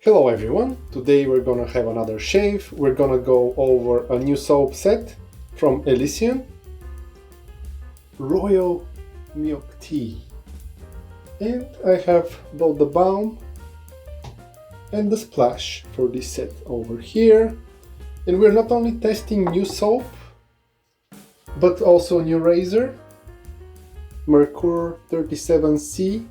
Hello everyone, today we're gonna have another shave. We're gonna go over a new soap set from Elysian, Royal Milk Tea. And I have both the balm and the splash for this set over here. And we're not only testing new soap, but also a new razor, Merkur 37C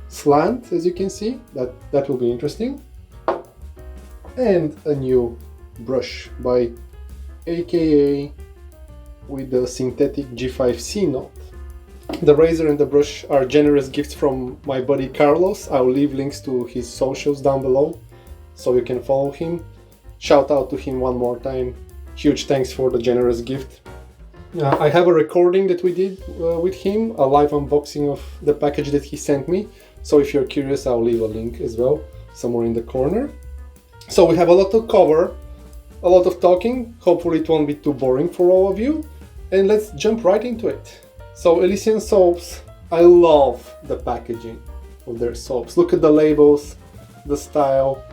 Slant, as you can see. That will be interesting. And a new brush by AKA with the synthetic G5C Knot. The razor and the brush are generous gifts from my buddy Carlos. I'll leave links to his socials down below so you can follow him. Shout out to him one more time. Huge thanks for the generous gift. I have a recording that we did with him, a live unboxing of the package that he sent me. So if you're curious, I'll leave a link as well, somewhere in the corner. So we have a lot to cover, a lot of talking. Hopefully it won't be too boring for all of you. And let's jump right into it. So Elysian Soaps, I love the packaging of their soaps. Look at the labels, the style,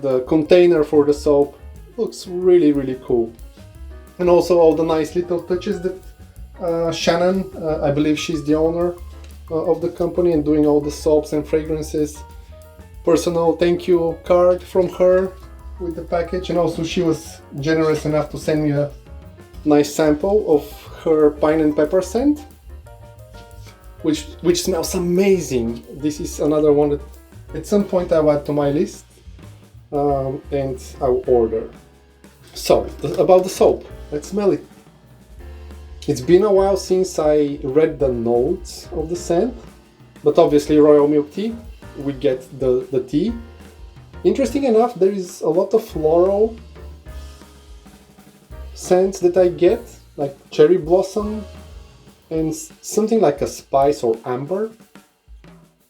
the container for the soap. Looks really, really cool. And also all the nice little touches that Shannon, I believe she's the owner of the company and doing all the soaps and fragrances. Personal thank you card from her with the package, and also she was generous enough to send me a nice sample of her pine and pepper scent, which smells amazing. This is another one that at some point I'll add to my list and I'll order. So about the soap, let's smell it. It's been a while since I read the notes of the scent, but obviously Royal Milk Tea, we get the tea. Interesting enough, there is a lot of floral scents that I get, like cherry blossom and something like a spice or amber,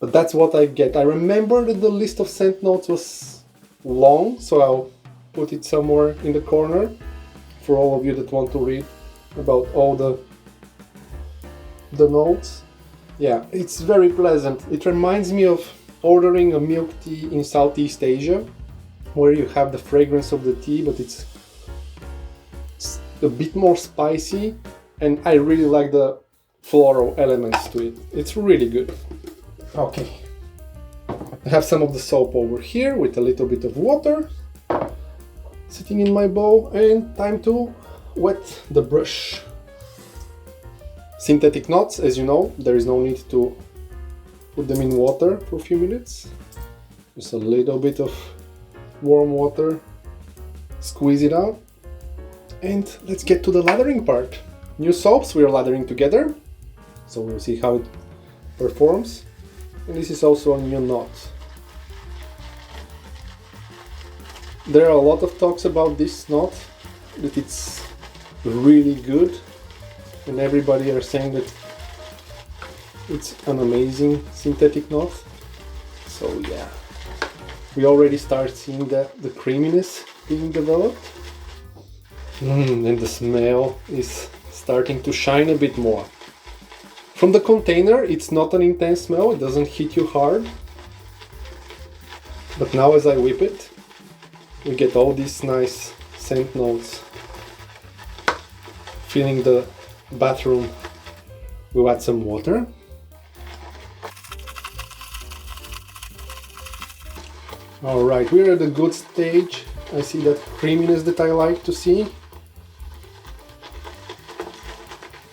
but that's what I get. I remember that the list of scent notes was long, so I'll put it somewhere in the corner for all of you that want to read about all the notes. Yeah, it's very pleasant. It reminds me of ordering a milk tea in Southeast Asia, where you have the fragrance of the tea, but it's a bit more spicy, and I really like the floral elements to it. It's really good. Okay, I have some of the soap over here with a little bit of water sitting in my bowl, and time to wet the brush. Synthetic knots, as you know, there is no need to put them in water for a few minutes. Just a little bit of warm water, squeeze it out, and let's get to the lathering part. New soaps, we are lathering together, so we'll see how it performs. And this is also a new knot. There are a lot of talks about this knot, that it's really good, and everybody are saying that it's an amazing synthetic knot. So yeah, we already start seeing the creaminess being developed, and the smell is starting to shine a bit more. From the container, it's not an intense smell, it doesn't hit you hard, but now as I whip it, we get all these nice scent notes. Filling the bathroom, we'll add some water. Alright, we're at a good stage. I see that creaminess that I like to see.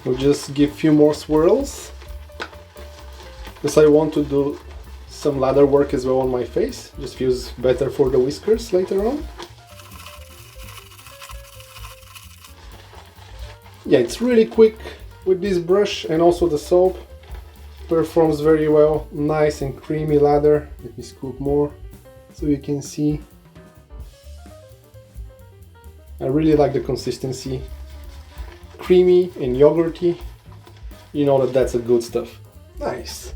We'll just give a few more swirls, because I want to do some lather work as well on my face. Just feels better for the whiskers later on. Yeah, it's really quick with this brush, and also the soap performs very well. Nice and creamy lather. Let me scoop more so you can see. I really like the consistency. Creamy and yogurty. You know that that's a good stuff. Nice.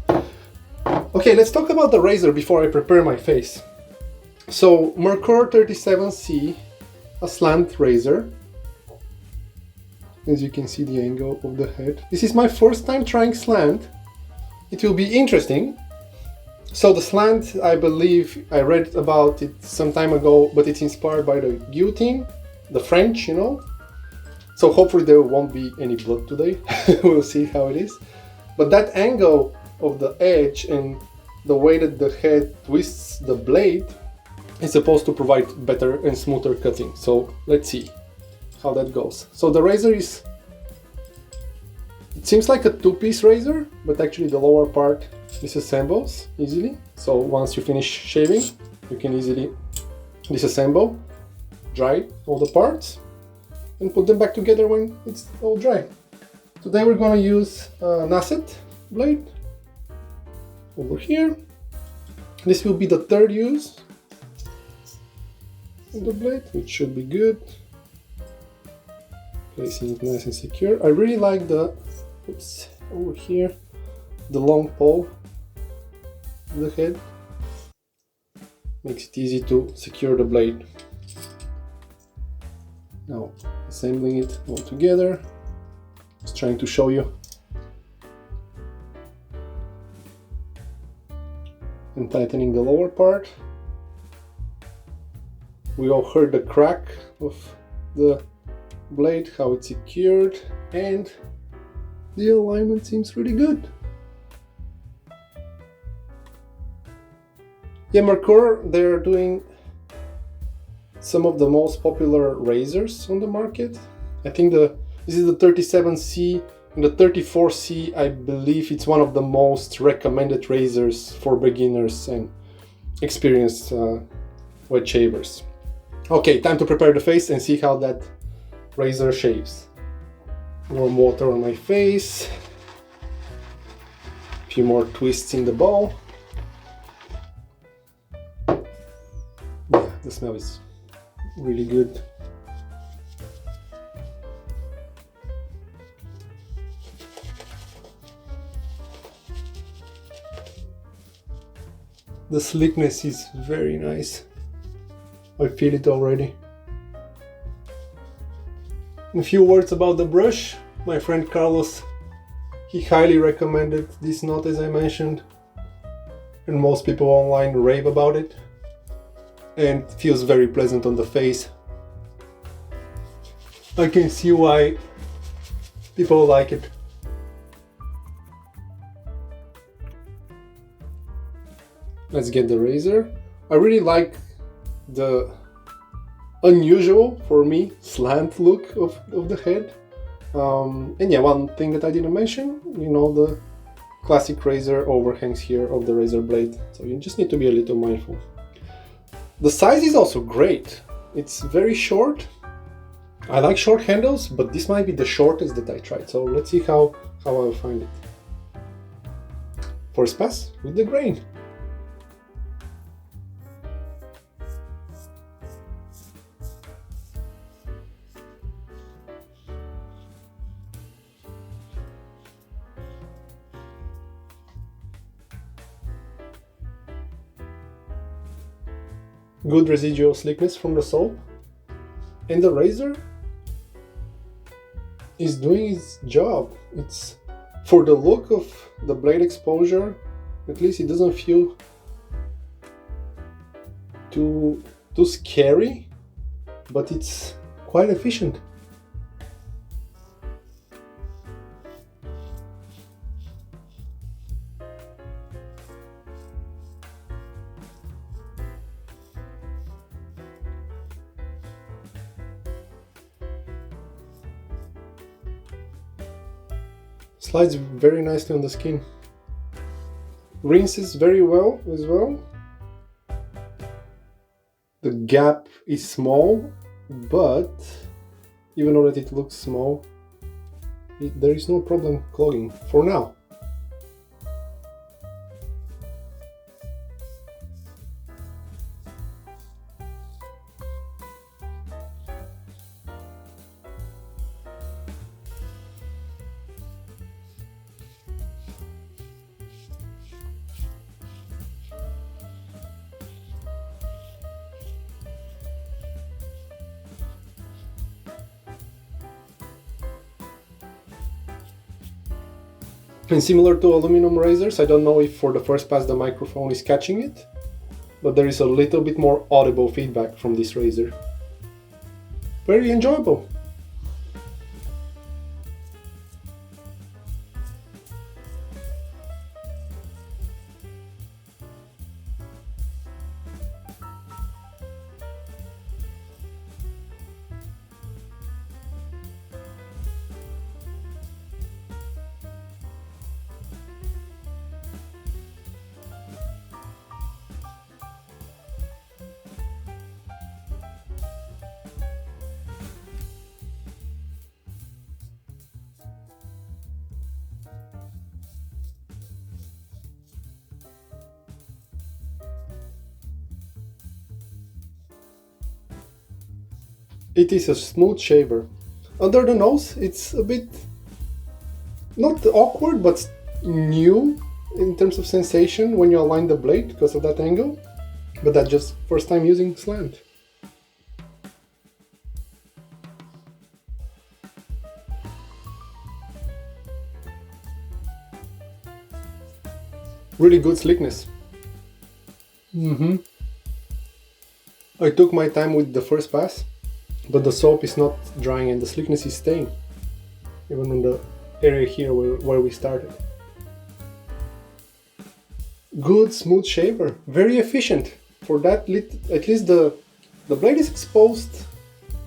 Okay, let's talk about the razor before I prepare my face. So, Merkur 37C, a slant razor. As you can see the angle of the head. This is my first time trying slant. It will be interesting. So the slant, I believe I read about it some time ago, but it's inspired by the guillotine, the French, you know. So hopefully there won't be any blood today. We'll see how it is. But that angle of the edge and the way that the head twists the blade is supposed to provide better and smoother cutting. So let's see how that goes. So the razor is, it seems like a two-piece razor, but actually the lower part disassembles easily. So once you finish shaving, you can easily disassemble, dry all the parts, and put them back together when it's all dry. Today we're going to use an asset blade over here. This will be the third use of the blade, which should be good. Placing it nice and secure. I really like the, oops, over here, the long pole of the head. Makes it easy to secure the blade. Now assembling it all together. Just trying to show you. And tightening the lower part. We all heard the crack of the blade, how it's secured, and the alignment seems really good. Yeah, Merkur, they're doing some of the most popular razors on the market. I think this is the 37C and the 34C. I believe it's one of the most recommended razors for beginners and experienced wet shavers. Okay, time to prepare the face and see how that razor shaves. Warm water on my face. A few more twists in the ball. Yeah, the smell is really good. The slickness is very nice. I feel it already. A few words about the brush. My friend Carlos, he highly recommended this knot, as I mentioned, and most people online rave about it, and it feels very pleasant on the face. I can see why people like it. Let's get the razor. I really like the unusual, for me, slant look of the head. And yeah, one thing that I didn't mention, you know, the classic razor overhangs here of the razor blade. So you just need to be a little mindful. The size is also great. It's very short. I like short handles, but this might be the shortest that I tried. So let's see how I'll find it. First pass with the grain. Good residual slickness from the soap, and the razor is doing its job. It's, for the look of the blade exposure, at least it doesn't feel too scary, but it's quite efficient. Slides very nicely on the skin. Rinses very well as well. The gap is small, but even though that it looks small, there is no problem clogging for now. And similar to aluminum razors, I don't know if for the first pass the microphone is catching it, but there is a little bit more audible feedback from this razor. Very enjoyable. It is a smooth shaver. Under the nose, it's a bit not awkward, but new in terms of sensation when you align the blade because of that angle. But that's just first time using slant. Really good slickness. I took my time with the first pass, but the soap is not drying and the slickness is staying, even in the area here where we started. Good smooth shaver, very efficient. For that, at least the blade is exposed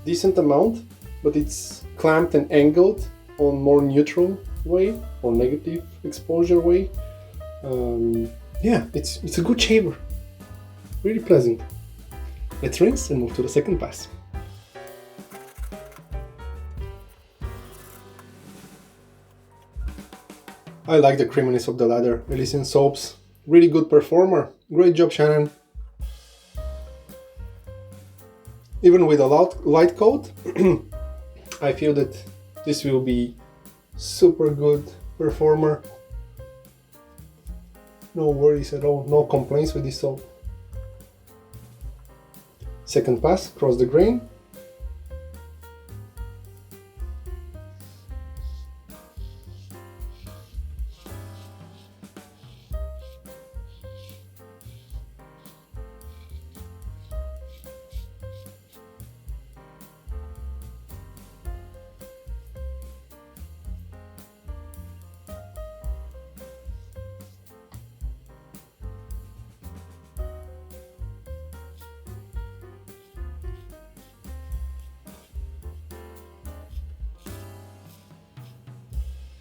decent amount, but it's clamped and angled on more neutral way or negative exposure way. Yeah, it's a good shaver, really pleasant. Let's rinse and move to the second pass. I like the creaminess of the lather. Elysian Soaps, really good performer. Great job, Shannon. Even with a light coat, I feel that this will be super good performer. No worries at all, no complaints with this soap. Second pass, cross the grain.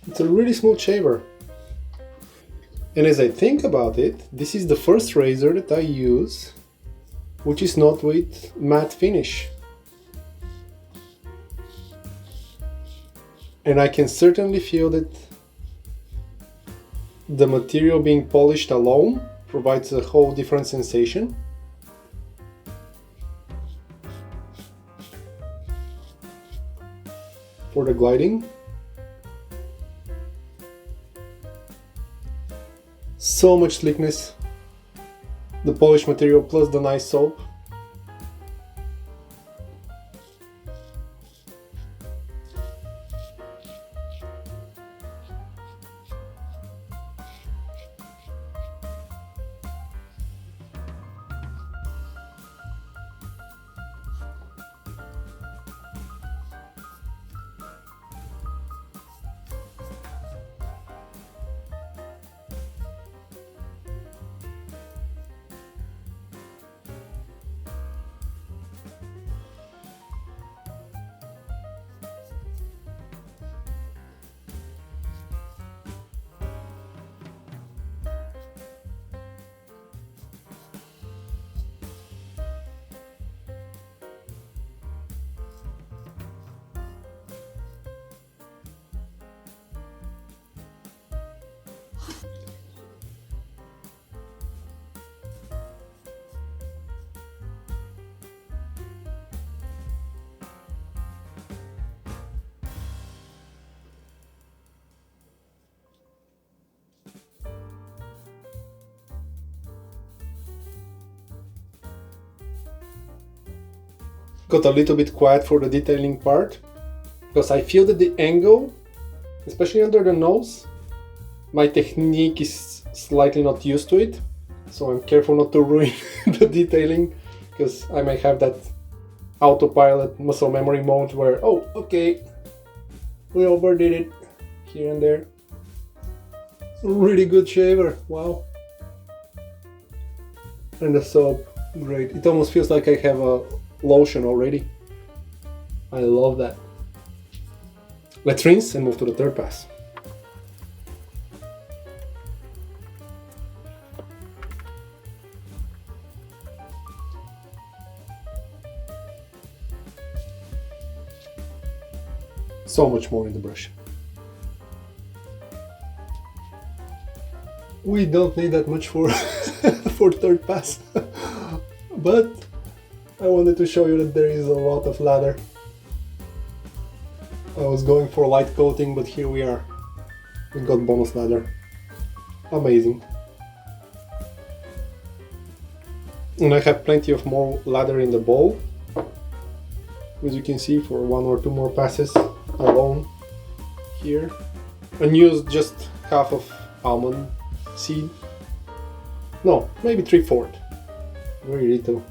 It's a really smooth shaver. And as I think about it, this is the first razor that I use which is not with matte finish. And I can certainly feel that the material being polished alone provides a whole different sensation. For the gliding, so much slickness, the polished material plus the nice soap. Got a little bit quiet for the detailing part because I feel that the angle, especially under the nose, My technique is slightly not used to it, so I'm careful not to ruin the detailing, because I may have that autopilot muscle memory mode where, oh, okay, we overdid it here and there. Really good shaver, wow. And the soap, great. It almost feels like I have a lotion already. I love that. Let's rinse and move to the third pass. So much more in the brush. We don't need that much for for third pass, but I wanted to show you that there is a lot of lather. I was going for light coating, but here we are. We got bonus lather. Amazing. And I have plenty of more lather in the bowl, as you can see, for 1 or 2 more passes alone here. And use just half of almond seed. No, maybe 3/4. Very little.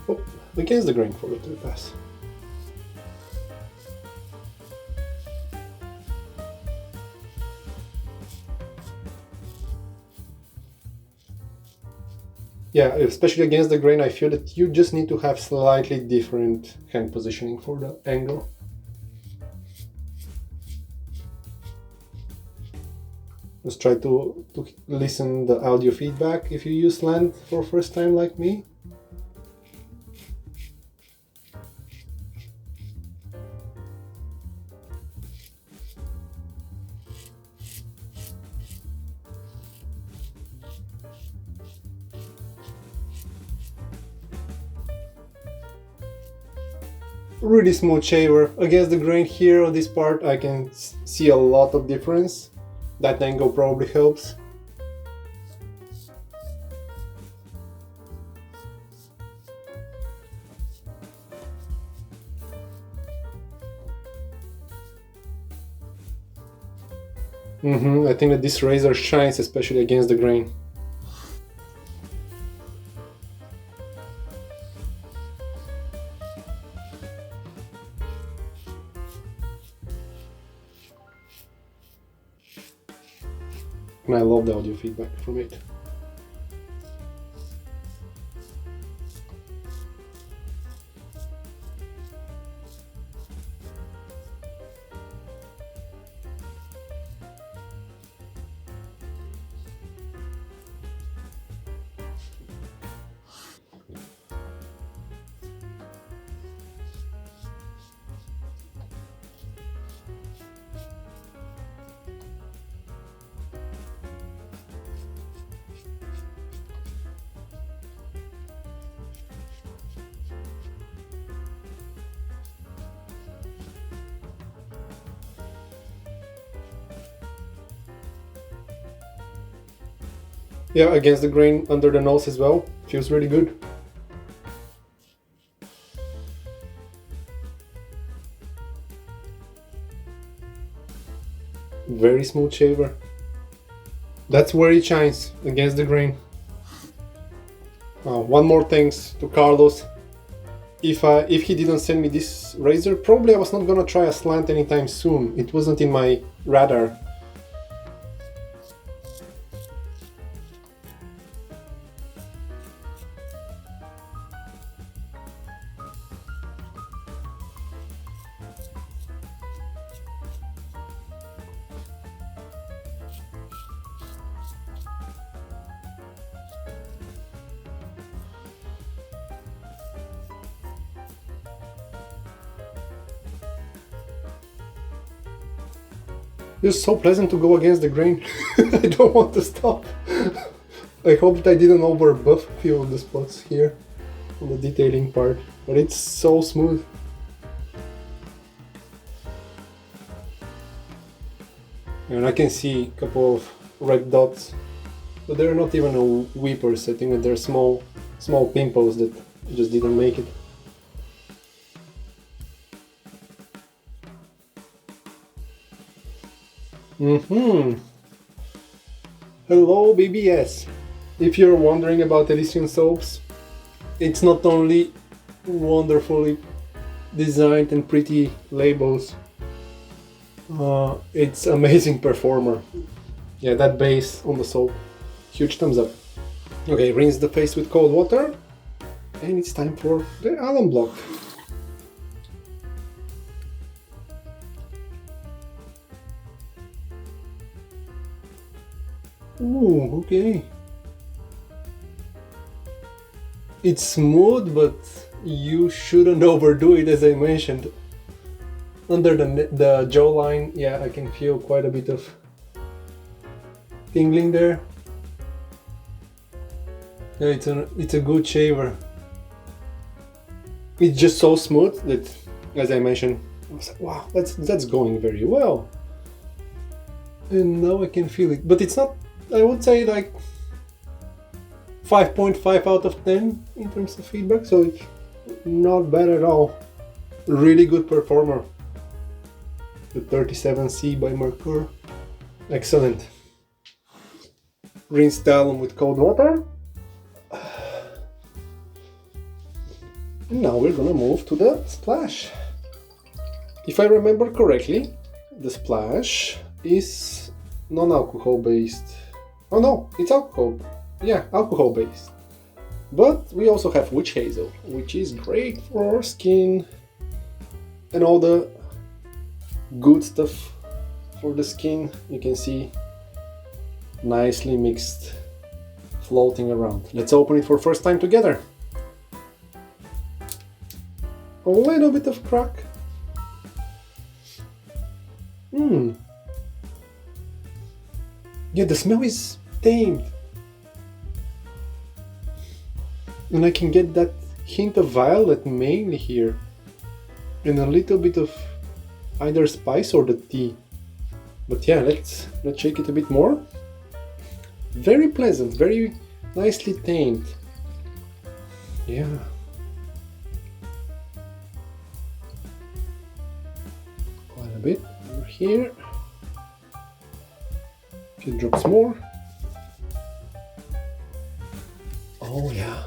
Oh, against the grain for the third pass. Yeah, especially against the grain, I feel that you just need to have slightly different hand positioning for the angle. Just try to listen the audio feedback if you use slant for first time like me. Really smooth shaver. Against the grain here on this part I can see a lot of difference. That angle probably helps. I think that this razor shines especially against the grain. And I love the audio feedback from it. Yeah, against the grain under the nose as well. Feels really good. Very smooth shaver. That's where it shines, against the grain. One more thanks to Carlos. If he didn't send me this razor, probably I was not gonna try a slant anytime soon. It wasn't in my radar. It's so pleasant to go against the grain. I don't want to stop. I hope that I didn't over buff a few of the spots here on the detailing part, but it's so smooth. And I can see a couple of red dots, but they're not even a weepers. I think that they're small pimples that just didn't make it. Hello BBS! If you're wondering about Elysian Soaps, it's not only wonderfully designed and pretty labels, it's amazing performer. Yeah, that base on the soap, huge thumbs up. Okay, rinse the face with cold water, and it's time for the alum block. Ooh, okay. It's smooth, but you shouldn't overdo it, as I mentioned. Under the jawline, yeah, I can feel quite a bit of tingling there. Yeah, it's a good shaver. It's just so smooth that, as I mentioned, I was like, wow, that's going very well. And now I can feel it, but it's not, I would say, like 5.5 out of 10 in terms of feedback, so it's not bad at all. Really good performer. The 37C by Merkur. Excellent. Rinse the alum with cold water. And now we're gonna move to the splash. If I remember correctly, the splash is non-alcohol based. Oh no, it's alcohol. Yeah, alcohol based. But we also have witch hazel, which is great for our skin and all the good stuff for the skin. You can see nicely mixed, floating around. Let's open it for first time together. A little bit of crack. Yeah, the smell is tamed. And I can get that hint of violet mainly here. And a little bit of either spice or the tea. But yeah, let's shake it a bit more. Very pleasant, very nicely tamed. Yeah. Quite a bit over here. A few drops more. Oh yeah.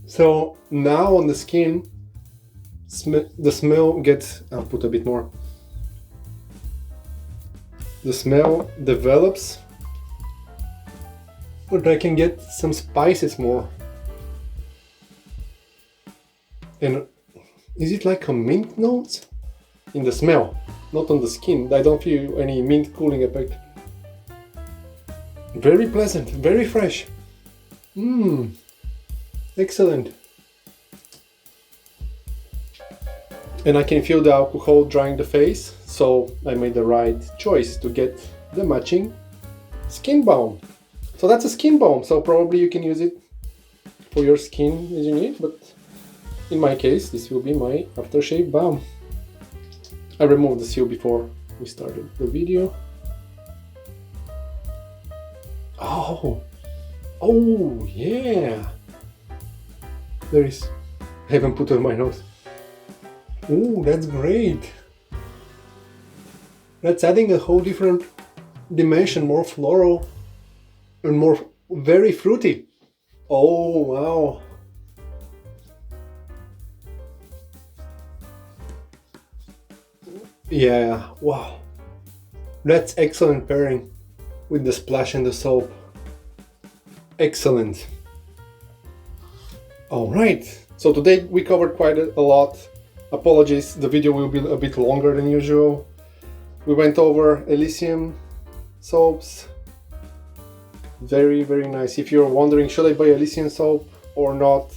So now on the skin, the smell gets, I'll put a bit more. The smell develops, but I can get some spices more. And is it like a mint note? In the smell, not on the skin. I don't feel any mint cooling effect. Very pleasant, very fresh. Excellent. And I can feel the alcohol drying the face, so I made the right choice to get the matching skin balm. So that's a skin balm, so probably you can use it for your skin as you need, but in my case, this will be my Aftershave Balm. I removed the seal before we started the video. Oh yeah! There is, I haven't put on my nose. Ooh, that's great! That's adding a whole different dimension, more floral and more very fruity. Oh wow! Yeah, wow! That's excellent pairing with the splash and the soap. Excellent. Alright, so today we covered quite a lot. Apologies, the video will be a bit longer than usual. We went over Elysian Soaps. Very, very nice. If you're wondering, should I buy Elysian soap or not,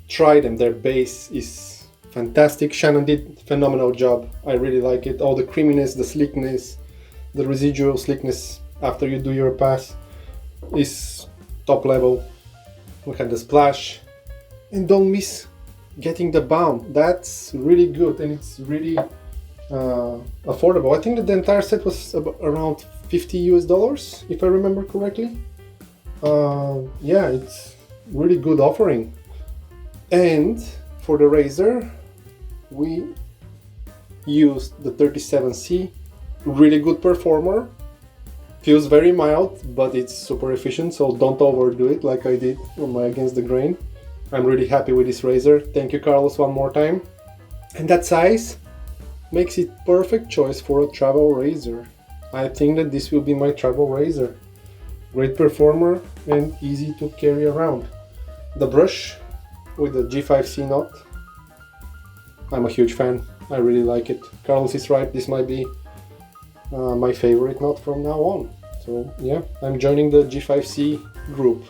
try them. Their base is fantastic. Shannon did a phenomenal job. I really like it. All the creaminess, the slickness, the residual slickness after you do your pass is top level. We had the splash, and don't miss getting the balm. That's really good, and it's really affordable. I think that the entire set was around $50 US, if I remember correctly. Yeah, it's really good offering. And for the razor, we used the 37C, really good performer. Feels very mild, but it's super efficient, so don't overdo it like I did on my Against the Grain. I'm really happy with this razor. Thank you, Carlos, one more time. And that size makes it perfect choice for a travel razor. I think that this will be my travel razor. Great performer and easy to carry around. The brush with the G5C Knot, I'm a huge fan. I really like it. Carlos is right, this might be my favorite knot from now on. So yeah, I'm joining the G5C group.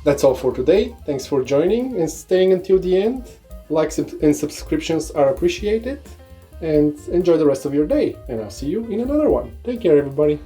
That's all for today. Thanks for joining and staying until the end. Likes and subscriptions are appreciated. And enjoy the rest of your day. And I'll see you in another one. Take care, everybody.